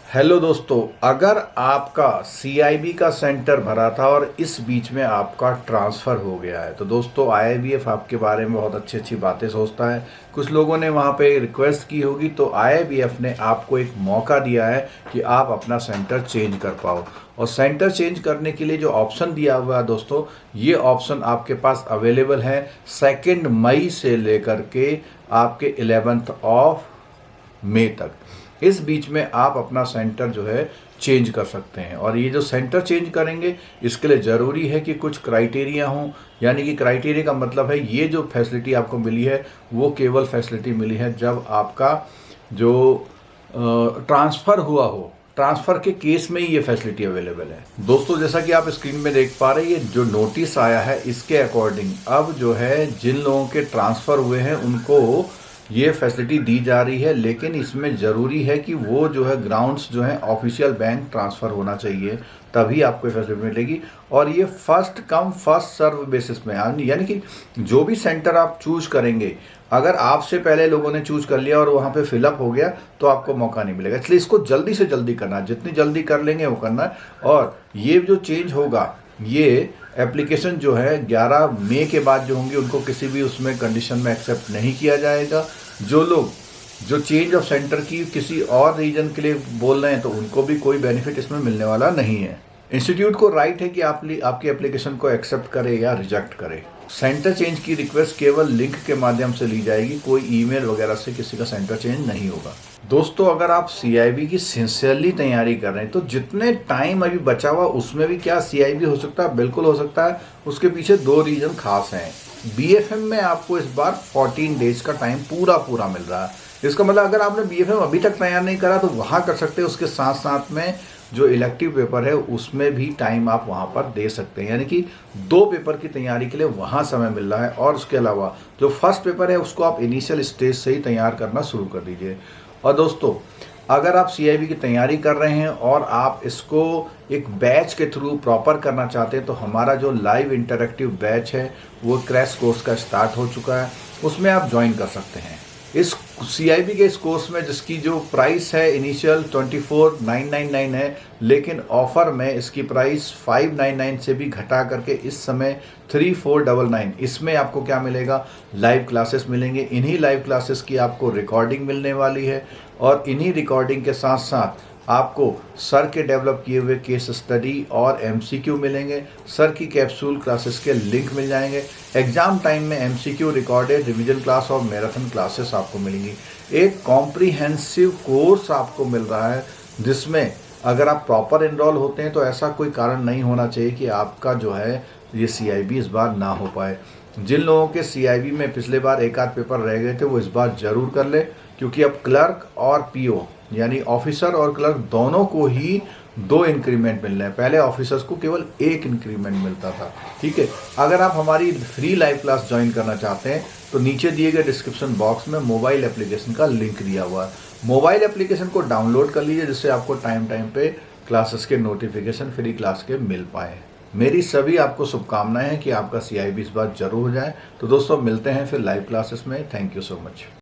Hello दोस्तों, अगर आपका सीआईबी का सेंटर भरा था और इस बीच में आपका ट्रांसफ़र हो गया है तो दोस्तों आईआईबीएफ आपके बारे में बहुत अच्छी अच्छी बातें सोचता है। कुछ लोगों ने वहाँ पे रिक्वेस्ट की होगी तो आईआईबीएफ ने आपको एक मौका दिया है कि आप अपना सेंटर चेंज कर पाओ। और सेंटर चेंज करने के लिए जो ऑप्शन दिया हुआ है दोस्तों, ये ऑप्शन आपके पास अवेलेबल है 2 मई से लेकर के आपके 11 ऑफ मई तक। इस बीच में आप अपना सेंटर जो है चेंज कर सकते हैं। और ये जो सेंटर चेंज करेंगे इसके लिए ज़रूरी है कि कुछ क्राइटेरिया हों। यानी कि क्राइटेरिया का मतलब है ये जो फैसिलिटी आपको मिली है वो केवल फैसिलिटी मिली है जब आपका जो ट्रांसफ़र हुआ हो, ट्रांसफ़र के केस में ही ये फैसिलिटी अवेलेबल है। दोस्तों जैसा कि आप स्क्रीन में देख पा रहे हैं, ये जो नोटिस आया है इसके अकॉर्डिंग अब जो है जिन लोगों के ट्रांसफ़र हुए हैं उनको ये फैसिलिटी दी जा रही है। लेकिन इसमें ज़रूरी है कि वो जो है ग्राउंड्स जो है ऑफिशियल बैंक ट्रांसफ़र होना चाहिए, तभी आपको फैसिलिटी मिलेगी। और ये first come first serve basis में, यानी कि जो भी सेंटर आप चूज़ करेंगे, अगर आपसे पहले लोगों ने चूज़ कर लिया और वहाँ पे फिलअप हो गया तो आपको मौका नहीं मिलेगा। इसलिए इसको जल्दी से जल्दी करना है, जितनी जल्दी कर लेंगे वो करना है। और ये जो चेंज होगा, ये एप्लीकेशन जो है 11 मई के बाद जो होंगे उनको किसी भी उसमें कंडीशन में एक्सेप्ट नहीं किया जाएगा। जो लोग जो चेंज ऑफ सेंटर की किसी और रीजन के लिए बोल रहे हैं तो उनको भी कोई बेनिफिट इसमें मिलने वाला नहीं है। इंस्टीट्यूट को राइट है कि आपकी एप्लीकेशन को एक्सेप्ट करे या रिजेक्ट करे। सेंटर चेंज की रिक्वेस्ट केवल लिंक के माध्यम से ली जाएगी, कोई ईमेल वगैरह से किसी का सेंटर चेंज नहीं होगा। दोस्तों अगर आप सीआईबी की सिंसियरली तैयारी कर रहे हैं तो जितने टाइम अभी बचा हुआ उसमें भी क्या सीआईबी हो सकता है, बिल्कुल हो सकता है। उसके पीछे 2 रीज़न खास हैं। बीएफएम में आपको इस बार 14 डेज का टाइम पूरा मिल रहा है। इसका मतलब अगर आपने बीएफएम अभी तक तैयार नहीं करा तो वहाँ कर सकते हैं। उसके साथ साथ में जो इलेक्टिव पेपर है उसमें भी टाइम आप वहाँ पर दे सकते हैं। यानी कि 2 पेपर की तैयारी के लिए वहाँ समय मिल रहा है। और उसके अलावा जो फर्स्ट पेपर है उसको आप इनिशियल स्टेज से ही तैयार करना शुरू कर दीजिए। और दोस्तों अगर आप सीआईबी की तैयारी कर रहे हैं और आप इसको एक बैच के थ्रू प्रॉपर करना चाहते हैं तो हमारा जो लाइव इंटरेक्टिव बैच है वो क्रैश कोर्स का स्टार्ट हो चुका है, उसमें आप ज्वाइन कर सकते हैं। इस सीआईबी के इस कोर्स में जिसकी जो प्राइस है इनिशियल 24,999 है, लेकिन ऑफर में इसकी प्राइस 599 से भी घटा करके इस समय 3499। इसमें आपको क्या मिलेगा, लाइव क्लासेस मिलेंगे। इन्हीं लाइव क्लासेस की आपको रिकॉर्डिंग मिलने वाली है और इन्हीं रिकॉर्डिंग के साथ साथ आपको सर के डेवलप किए हुए केस स्टडी और एमसीक्यू मिलेंगे। सर की कैप्सूल क्लासेस के लिंक मिल जाएंगे। एग्जाम टाइम में एमसीक्यू, रिकॉर्डेड रिवीजन क्लास और मैराथन क्लासेस आपको मिलेंगी। एक कॉम्प्रिहेंसिव कोर्स आपको मिल रहा है जिसमें अगर आप प्रॉपर एनरोल होते हैं तो ऐसा कोई कारण नहीं होना चाहिए कि आपका जो है ये सीआईबी इस बार ना हो पाए। जिन लोगों के सीआईबी में पिछले बार 1 आध पेपर रह गए थे वो इस बार ज़रूर कर ले, क्योंकि अब क्लर्क और पीओ यानी ऑफिसर और क्लर्क दोनों को ही 2 इंक्रीमेंट मिल रहे हैं। पहले ऑफिसर्स को केवल 1 इंक्रीमेंट मिलता था। ठीक है, अगर आप हमारी फ्री लाइव क्लास ज्वाइन करना चाहते हैं तो नीचे दिए गए डिस्क्रिप्शन बॉक्स में मोबाइल एप्लीकेशन का लिंक दिया हुआ है। मोबाइल एप्लीकेशन को डाउनलोड कर लीजिए जिससे आपको टाइम पे क्लासेस के नोटिफिकेशन फ्री क्लास के मिल पाए। मेरी सभी आपको शुभकामनाएं हैं कि आपका सीआईबी इस बार जरूर हो जाए। तो दोस्तों मिलते हैं फिर लाइव क्लासेस में। Thank you so much.